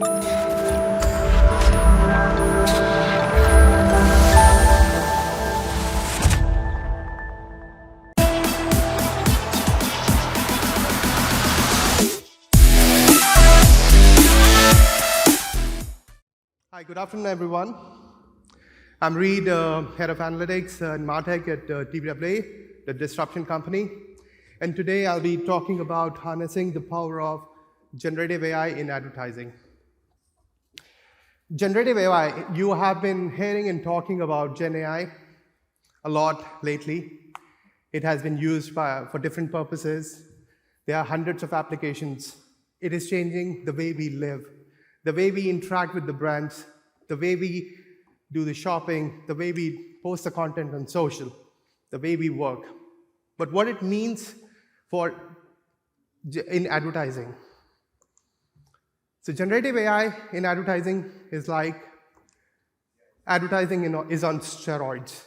Hi, good afternoon, everyone. I'm Reed, Head of Analytics and MarTech at TBWA, the disruption company. And today I'll be talking about harnessing the power of generative AI in advertising. Generative AI, you have been hearing and talking about Gen AI a lot lately. It has been used for different purposes. There are hundreds of applications. It is changing the way we live, the way we interact with the brands, the way we do the shopping, the way we post the content on social, the way we work. But what it means in advertising. So generative AI in advertising is like advertising is on steroids.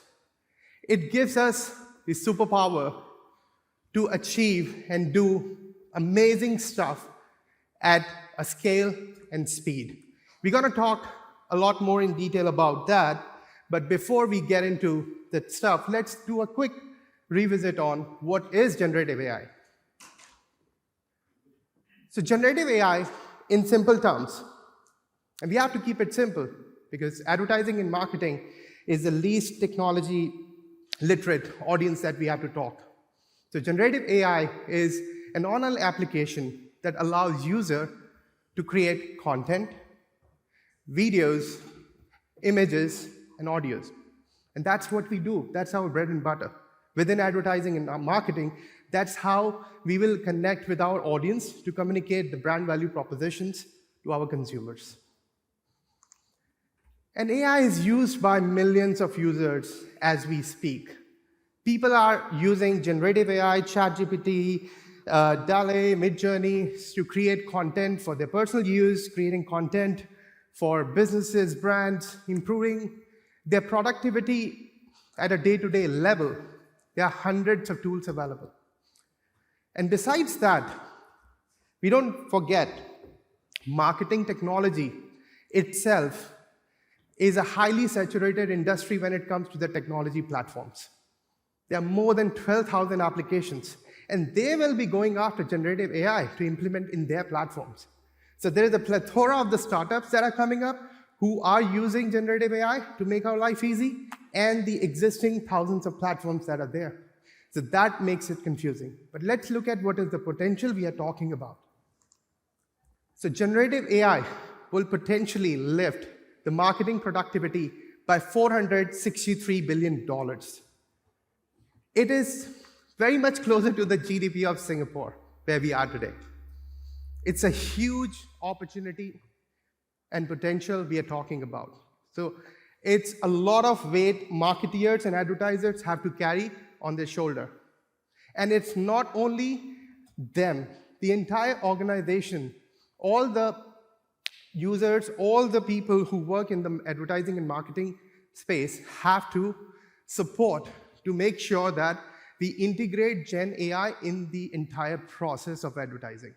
It gives us the superpower to achieve and do amazing stuff at a scale and speed. We're going to talk a lot more in detail about that, but before we get into that stuff, let's do a quick revisit on what is generative AI. So generative AI, in simple terms, and we have to keep it simple because advertising and marketing is the least technology literate audience that we have to talk. So generative AI is an online application that allows user to create content, videos, images, and audios. And that's what we do. That's our bread and butter. Within advertising and marketing, that's how we will connect with our audience to communicate the brand value propositions to our consumers. And AI is used by millions of users as we speak. People are using generative AI, ChatGPT, DALL-E, Midjourney to create content for their personal use, creating content for businesses, brands, improving their productivity at a day-to-day level. There are hundreds of tools available. And besides that, we don't forget marketing technology itself is a highly saturated industry when it comes to the technology platforms. There are more than 12,000 applications, and they will be going after generative AI to implement in their platforms. So there is a plethora of the startups that are coming up who are using generative AI to make our life easy, and the existing thousands of platforms that are there. So that makes it confusing. But let's look at what is the potential we are talking about. So generative AI will potentially lift the marketing productivity by $463 billion. It is very much closer to the GDP of Singapore, where we are today. It's a huge opportunity and potential we are talking about. So it's a lot of weight marketeers and advertisers have to carry on their shoulder. And it's not only them, the entire organization, all the users, all the people who work in the advertising and marketing space have to support to make sure that we integrate Gen AI in the entire process of advertising.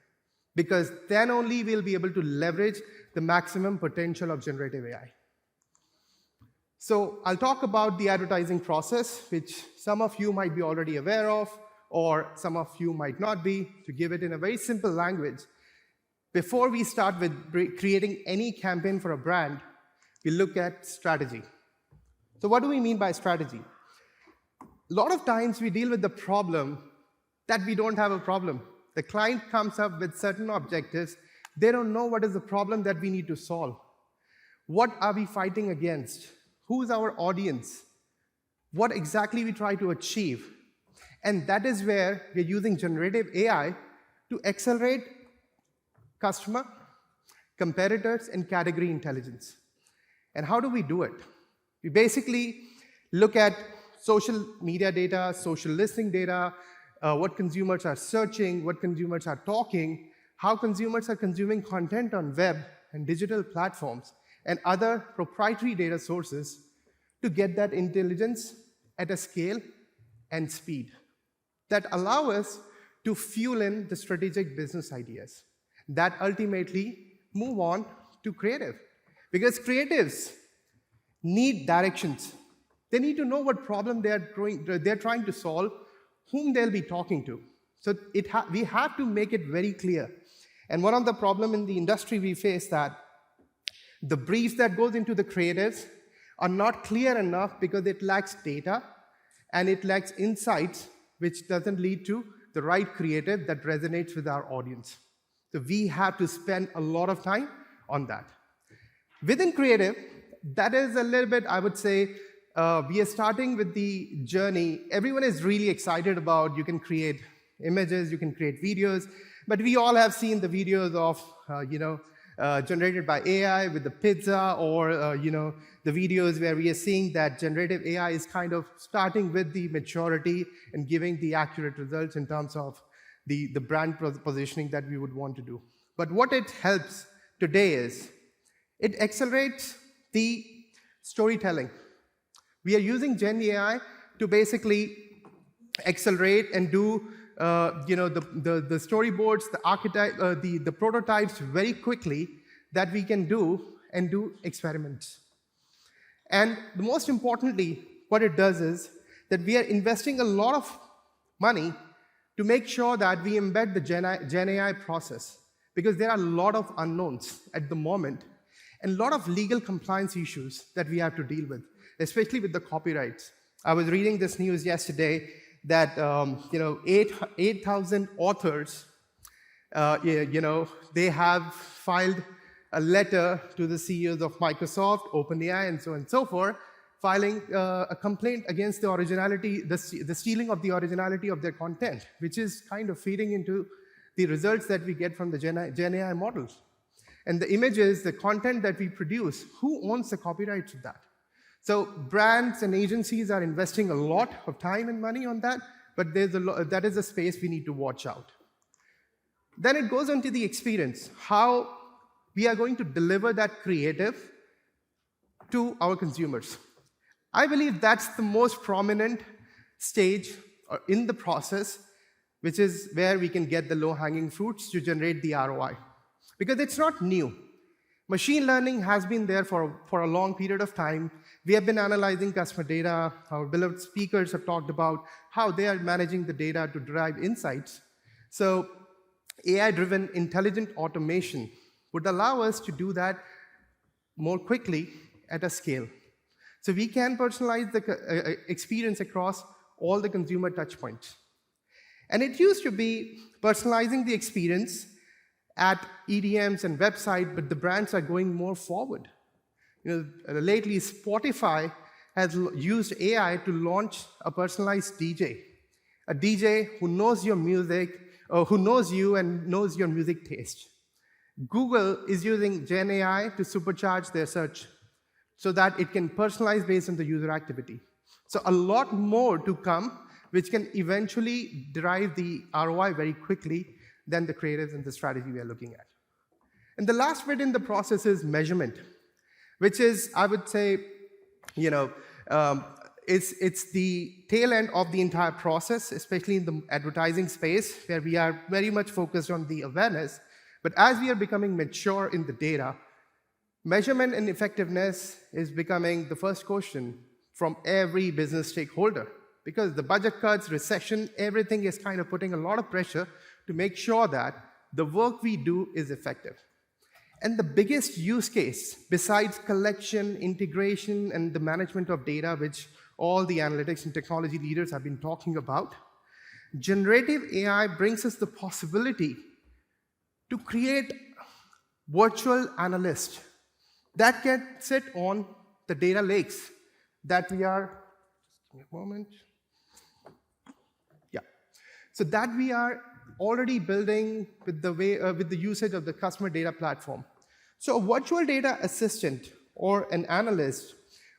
Because then only we'll be able to leverage the maximum potential of generative AI. So I'll talk about the advertising process, which some of you might be already aware of, or some of you might not be, to give it in a very simple language. Before we start with creating any campaign for a brand, we look at strategy. So what do we mean by strategy? A lot of times we deal with the problem that we don't have a problem. The client comes up with certain objectives. They don't know what is the problem that we need to solve. What are we fighting against? Who's our audience? What exactly we try to achieve? And that is where we're using generative AI to accelerate customer, competitors, and category intelligence. And how do we do it? We basically look at social media data, social listening data, what consumers are searching, what consumers are talking, how consumers are consuming content on web and digital platforms, and other proprietary data sources to get that intelligence at a scale and speed that allow us to fuel in the strategic business ideas that ultimately move on to creative. Because creatives need directions. They need to know what problem they're trying to solve, whom they'll be talking to. So we have to make it very clear. And one of the problems in the industry we face that the briefs that goes into the creatives are not clear enough because it lacks data and it lacks insights, which doesn't lead to the right creative that resonates with our audience. So we have to spend a lot of time on that. Within creative, that is a little bit, I would say, we are starting with the journey. Everyone is really excited about you can create images, you can create videos, but we all have seen the videos of, generated by AI with the pizza, or the videos where we are seeing that generative AI is kind of starting with the maturity and giving the accurate results in terms of the brand positioning that we would want to do. But what it helps today is it accelerates the storytelling. We are using Gen AI to basically accelerate and do the storyboards, the archetype, the prototypes very quickly that we can do and do experiments. And the most importantly, what it does is that we are investing a lot of money to make sure that we embed the Gen AI process, because there are a lot of unknowns at the moment and a lot of legal compliance issues that we have to deal with, especially with the copyrights. I was reading this news yesterday that 8,000 authors, they have filed a letter to the CEOs of Microsoft, OpenAI, and so on and so forth, filing a complaint against the originality, the stealing of the originality of their content, which is kind of feeding into the results that we get from the Gen AI models. And the images, the content that we produce, who owns the copyrights of that? So brands and agencies are investing a lot of time and money on that, but that is a space we need to watch out. Then it goes on to the experience, how we are going to deliver that creative to our consumers. I believe that's the most prominent stage in the process, which is where we can get the low-hanging fruits to generate the ROI. Because it's not new. Machine learning has been there for a long period of time. We have been analyzing customer data. Our beloved speakers have talked about how they are managing the data to derive insights. So AI-driven intelligent automation would allow us to do that more quickly at a scale. So we can personalize the experience across all the consumer touchpoints. And it used to be personalizing the experience at EDMs and website, but the brands are going more forward. Lately, Spotify has used AI to launch a personalized DJ, a DJ who knows your music, or who knows you and knows your music taste. Google is using Gen AI to supercharge their search so that it can personalize based on the user activity. So a lot more to come, which can eventually derive the ROI very quickly than the creatives and the strategy we are looking at. And the last bit in the process is measurement, which is, I would say, it's the tail end of the entire process, especially in the advertising space, where we are very much focused on the awareness. But as we are becoming mature in the data, measurement and effectiveness is becoming the first question from every business stakeholder. Because the budget cuts, recession, everything is kind of putting a lot of pressure to make sure that the work we do is effective. And the biggest use case, besides collection, integration, and the management of data, which all the analytics and technology leaders have been talking about, generative AI brings us the possibility to create virtual analysts that can sit on the data lakes that we are, just give me a moment. Yeah. So that we are already building with the usage of the customer data platform. So a virtual data assistant or an analyst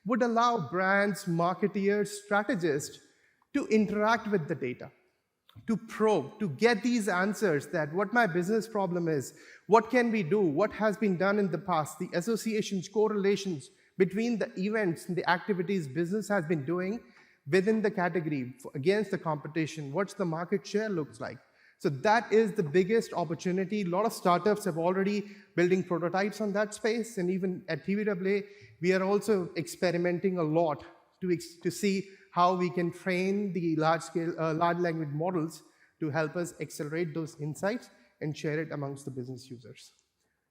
would allow brands, marketeers, strategists to interact with the data, to probe, to get these answers that what my business problem is, what can we do, what has been done in the past, the associations, correlations between the events and the activities business has been doing within the category against the competition, what's the market share looks like. So that is the biggest opportunity. A lot of startups have already building prototypes on that space, and even at TVAA, we are also experimenting a lot to see how we can train the large language models to help us accelerate those insights and share it amongst the business users.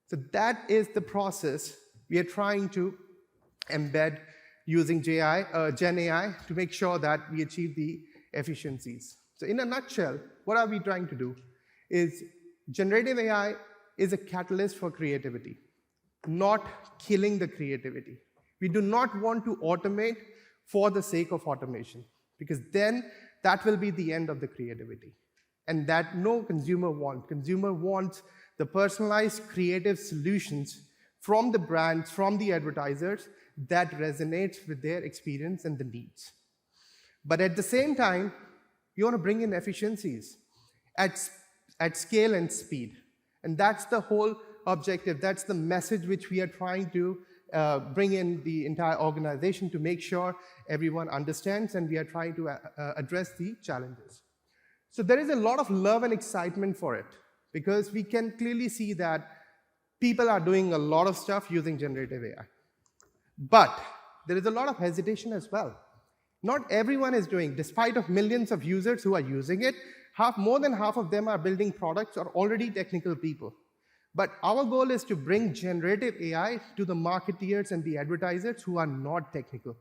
So that is the process we are trying to embed using Gen AI to make sure that we achieve the efficiencies. So in a nutshell, what are we trying to do? Is generative AI is a catalyst for creativity, not killing the creativity. We do not want to automate for the sake of automation, because then that will be the end of the creativity. And that no consumer wants. Consumer wants the personalized creative solutions from the brands, from the advertisers, that resonates with their experience and the needs. But at the same time, you want to bring in efficiencies at scale and speed. And that's the whole objective. That's the message which we are trying to bring in the entire organization to make sure everyone understands, and we are trying to address the challenges. So there is a lot of love and excitement for it, because we can clearly see that people are doing a lot of stuff using generative AI. But there is a lot of hesitation as well. Not everyone is doing, despite of millions of users who are using it, more than half of them are building products or already technical people. But our goal is to bring generative AI to the marketeers and the advertisers who are not technical,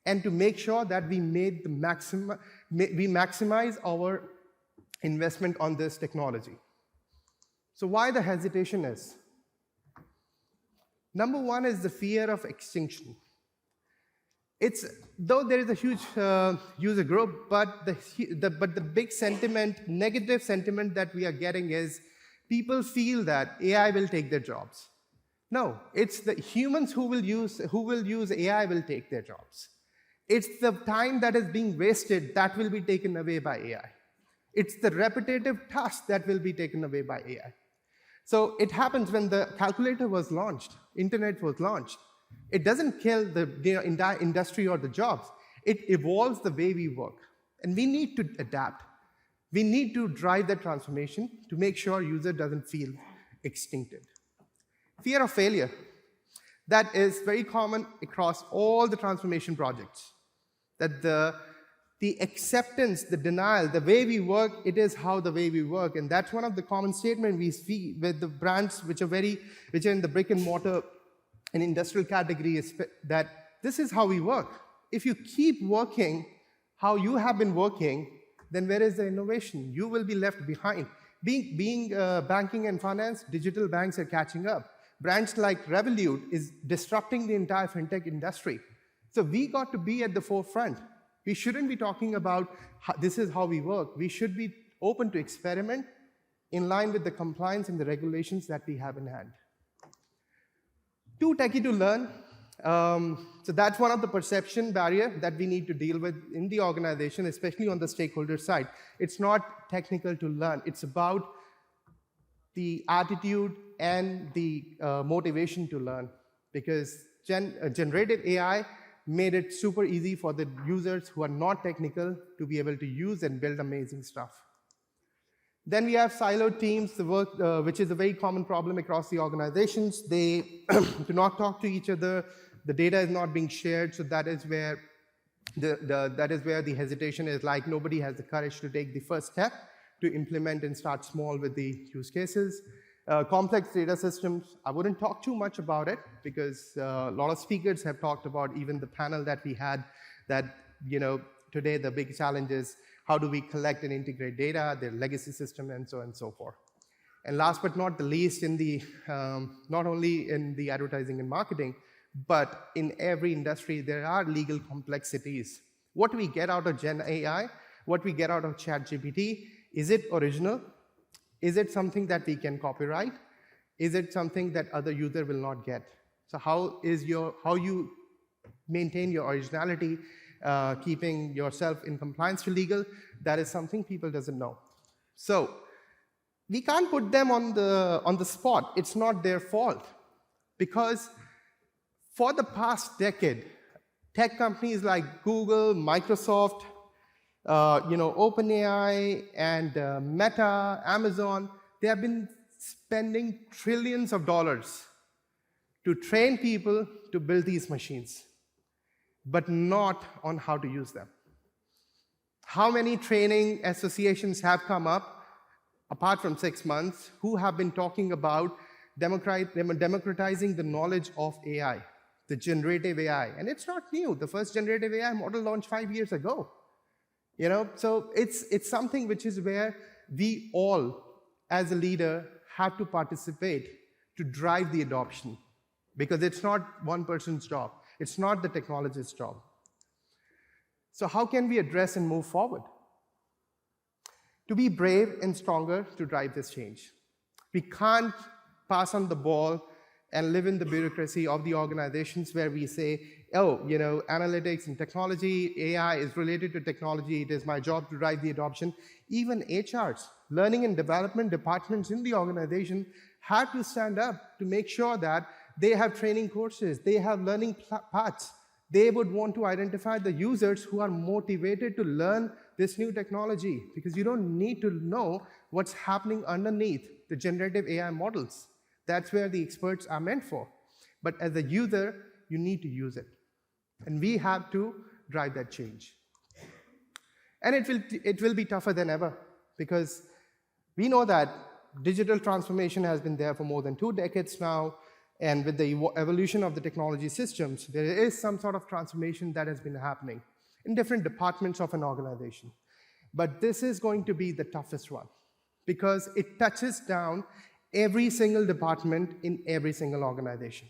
and to make sure that we maximize our investment on this technology. So why the hesitation is? Number one is the fear of extinction. Though there is a huge user group, but the big sentiment, negative sentiment that we are getting is people feel that AI will take their jobs. No, it's the humans who will use AI will take their jobs. It's the time that is being wasted that will be taken away by AI. It's the repetitive tasks that will be taken away by AI. So it happens when the calculator was launched, internet was launched. It doesn't kill the entire industry or the jobs. It evolves the way we work. And we need to adapt. We need to drive that transformation to make sure user doesn't feel extincted. Fear of failure. That is very common across all the transformation projects. That the acceptance, the denial, the way we work, it is how the way we work. And that's one of the common statements we see with the brands which are in the brick and mortar and industrial category, is that this is how we work. If you keep working how you have been working, then where is the innovation? You will be left behind. Being banking and finance, digital banks are catching up. Brands like Revolut is disrupting the entire fintech industry. So we got to be at the forefront. We shouldn't be talking about this is how we work. We should be open to experiment in line with the compliance and the regulations that we have in hand. Too techy to learn. So that's one of the perception barrier that we need to deal with in the organization, especially on the stakeholder side. It's not technical to learn. It's about the attitude and the motivation to learn, because generative AI made it super easy for the users who are not technical to be able to use and build amazing stuff. Then we have siloed teams, which is a very common problem across the organizations. They do not talk to each other. The data is not being shared, so that is where the hesitation is. Like, nobody has the courage to take the first step to implement and start small with the use cases. Complex data systems, I wouldn't talk too much about it, because a lot of speakers have talked about, even the panel that we had, that today the big challenge is how do we collect and integrate data, their legacy system, and so on and so forth. And last but not the least, in the not only in the advertising and marketing, but in every industry, there are legal complexities. What we get out of Gen AI, what we get out of ChatGPT, is it original? Is it something that we can copyright? Is it something that other user will not get? So how you maintain your originality, keeping yourself in compliance to legal, that is something people doesn't know. So we can't put them on the spot. It's not their fault, because for the past decade, tech companies like Google, Microsoft, OpenAI and Meta, Amazon, they have been spending trillions of dollars to train people to build these machines, but not on how to use them. How many training associations have come up, apart from 6 months, who have been talking about democratizing the knowledge of AI, the generative AI? And it's not new. The first generative AI model launched 5 years ago. So it's something which is where we all, as a leader, have to participate to drive the adoption, because it's not one person's job. It's not the technologist's job. So how can we address and move forward? To be brave and stronger to drive this change. We can't pass on the ball and live in the bureaucracy of the organizations where we say, oh, analytics and technology, AI is related to technology, it is my job to drive the adoption. Even HRs, learning and development departments in the organization, have to stand up to make sure that they have training courses, they have learning paths. They would want to identify the users who are motivated to learn this new technology, because you don't need to know what's happening underneath the generative AI models. That's where the experts are meant for. But as a user, you need to use it. And we have to drive that change. And it will be tougher than ever, because we know that digital transformation has been there for more than 2 decades now. And with the evolution of the technology systems, there is some sort of transformation that has been happening in different departments of an organization. But this is going to be the toughest one, because it touches down every single department in every single organization,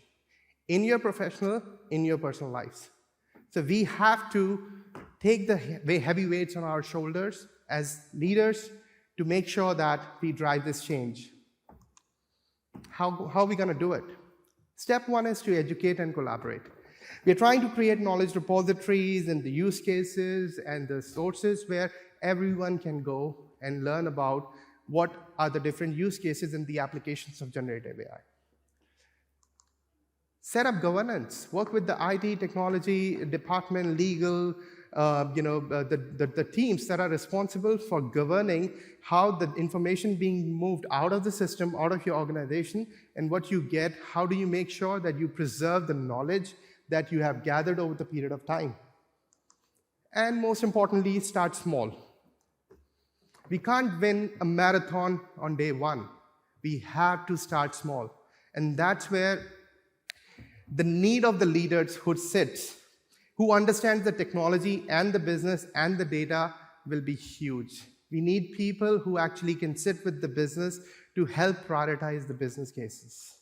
in your professional, in your personal lives. So we have to take the heavy weights on our shoulders as leaders to make sure that we drive this change. How are we going to do it? Step 1 is to educate and collaborate. We're trying to create knowledge repositories and the use cases and the sources where everyone can go and learn about what are the different use cases and the applications of generative AI. Set up governance, work with the IT, technology, department, legal, the teams that are responsible for governing how the information being moved out of the system, out of your organization, and what you get, how do you make sure that you preserve the knowledge that you have gathered over the period of time. And most importantly, start small. We can't win a marathon on day 1. We have to start small. And that's where the need of the leaders who sits, who understands the technology and the business and the data, will be huge. We need people who actually can sit with the business to help prioritize the business cases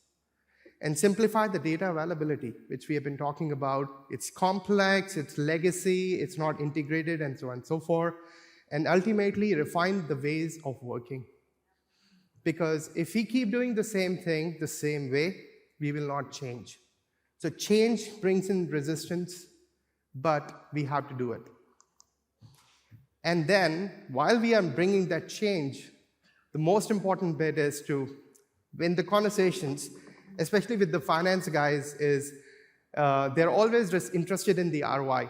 and simplify the data availability, which we have been talking about. It's complex, it's legacy, it's not integrated, and so on and so forth. And ultimately refine the ways of working. Because if we keep doing the same thing the same way, we will not change. So change brings in resistance, but we have to do it. And then, while we are bringing that change, the most important bit is to win the conversations, especially with the finance guys, is they're always just interested in the ROI.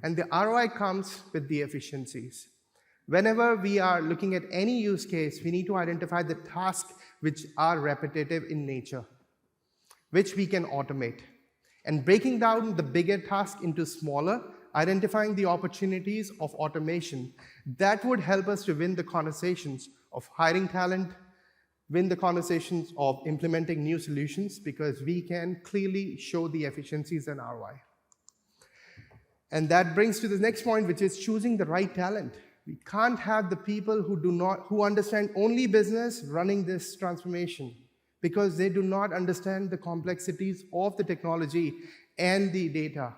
And the ROI comes with the efficiencies. Whenever we are looking at any use case, we need to identify the tasks which are repetitive in nature, which we can automate. And breaking down the bigger task into smaller, identifying the opportunities of automation, that would help us to win the conversations of hiring talent, win the conversations of implementing new solutions, because we can clearly show the efficiencies and ROI. And that brings to the next point, which is choosing the right talent. We can't have the people who understand only business running this transformation, because they do not understand the complexities of the technology and the data.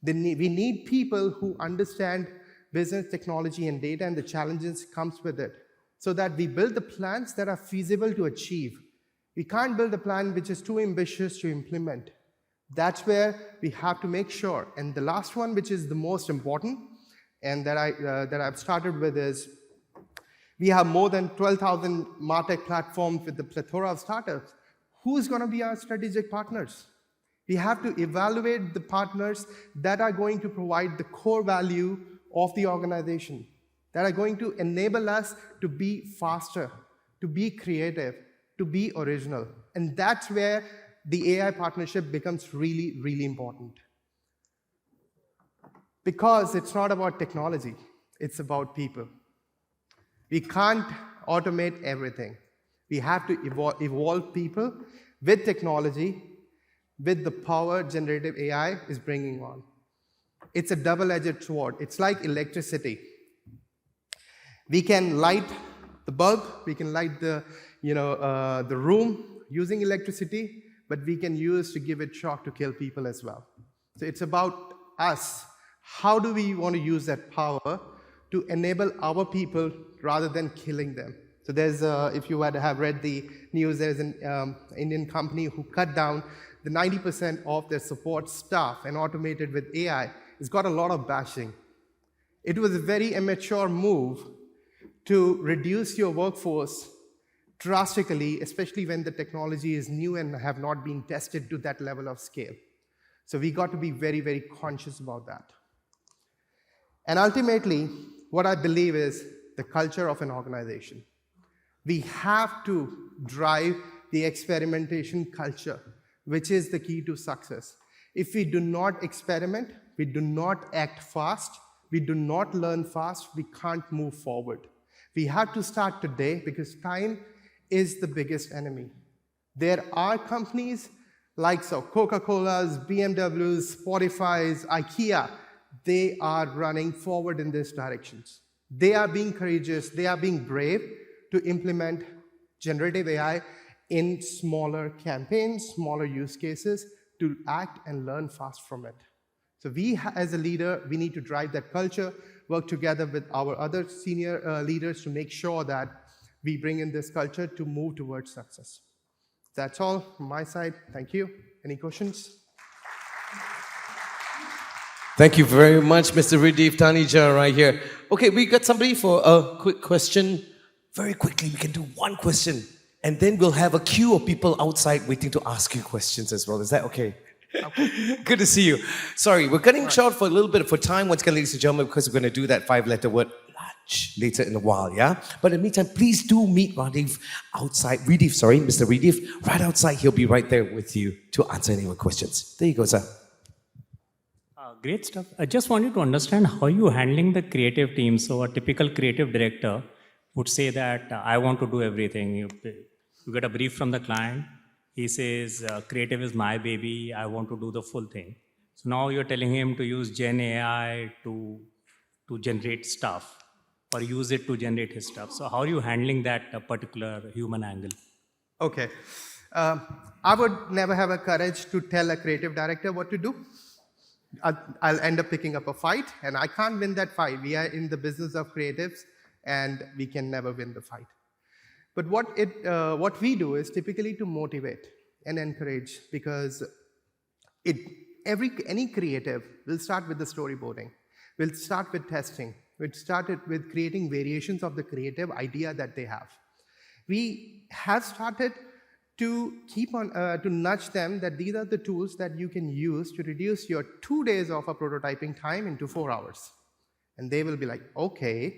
We need people who understand business, technology, and data, and the challenges comes with it, so that we build the plans that are feasible to achieve. We can't build a plan which is too ambitious to implement. That's where we have to make sure. And the last one, which is the most important, and that I've started with, is we have more than 12,000 MarTech platforms with the plethora of startups. Who's going to be our strategic partners? We have to evaluate the partners that are going to provide the core value of the organization that are going to enable us to be faster, to be creative, to be original. And that's where the AI partnership becomes really, really important. Because it's not about technology, it's about people. We can't automate everything. We have to evolve people with technology, with the power generative AI is bringing on. It's a double-edged sword. It's like electricity. We can light the bulb, we can light the room using electricity, but we can use to give it shock to kill people as well. So it's about us. How do we want to use that power to enable our people rather than killing them? So there's, if you have read the news, there's an Indian company who cut down the 90% of their support staff and automated with AI. It's got a lot of bashing. It was a very immature move to reduce your workforce drastically, especially when the technology is new and have not been tested to that level of scale. So we got to be very, very conscious about that. And ultimately, what I believe is the culture of an organization. We have to drive the experimentation culture, which is the key to success. If we do not experiment, we do not act fast, we do not learn fast, we can't move forward. We have to start today because time is the biggest enemy. There are companies like Coca-Cola's, BMW's, Spotify's, IKEA, they are running forward in these directions. They are being courageous, they are being brave to implement generative AI in smaller campaigns, smaller use cases, to act and learn fast from it. So we, as a leader, we need to drive that culture, work together with our other senior leaders to make sure that we bring in this culture to move towards success. That's all from my side. Thank you. Any questions? Thank you very much, Mr. Reedev, Taneja, right here. Okay, we got somebody for a quick question. Very quickly, we can do one question, and then we'll have a queue of people outside waiting to ask you questions as well. Is that okay? Good to see you. Sorry, we're cutting short for a little bit for time, once again, ladies and gentlemen, because we're going to do that 5-letter word lunch later in a while, yeah? But in the meantime, please do meet Reedev outside. Mr. Reedev, right outside. He'll be right there with you to answer any more questions. There you go, sir. Great stuff. I just wanted to understand how you're handling the creative team. So a typical creative director would say that I want to do everything. You get a brief from the client. He says, creative is my baby. I want to do the full thing. So now you're telling him to use Gen AI to generate stuff or use it to generate his stuff. So how are you handling that particular human angle? Okay. I would never have a courage to tell a creative director what to do. I'll end up picking up a fight, and I can't win that fight. We are in the business of creatives, and we can never win the fight. But what we do is typically to motivate and encourage, because any creative will start with the storyboarding, will start with testing, will start with creating variations of the creative idea that they have. We have started to keep on, to nudge them that these are the tools that you can use to reduce your 2 days of a prototyping time into 4 hours. And they will be like, okay,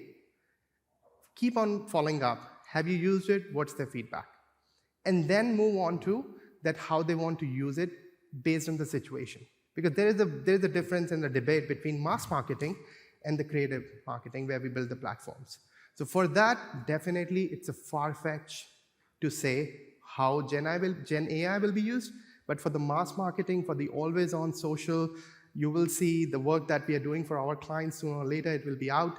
keep on following up. Have you used it? What's their feedback? And then move on to that how they want to use it based on the situation. Because there is a difference in the debate between mass marketing and the creative marketing where we build the platforms. So for that, definitely it's a far-fetched to say how Gen AI will be used, but for the mass marketing, for the always-on social, you will see the work that we are doing for our clients sooner or later, it will be out,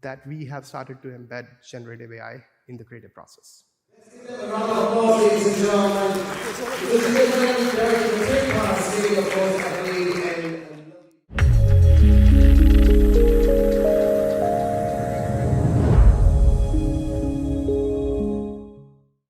that we have started to embed generative AI in the creative process. Let's give them a round of applause, ladies and gentlemen.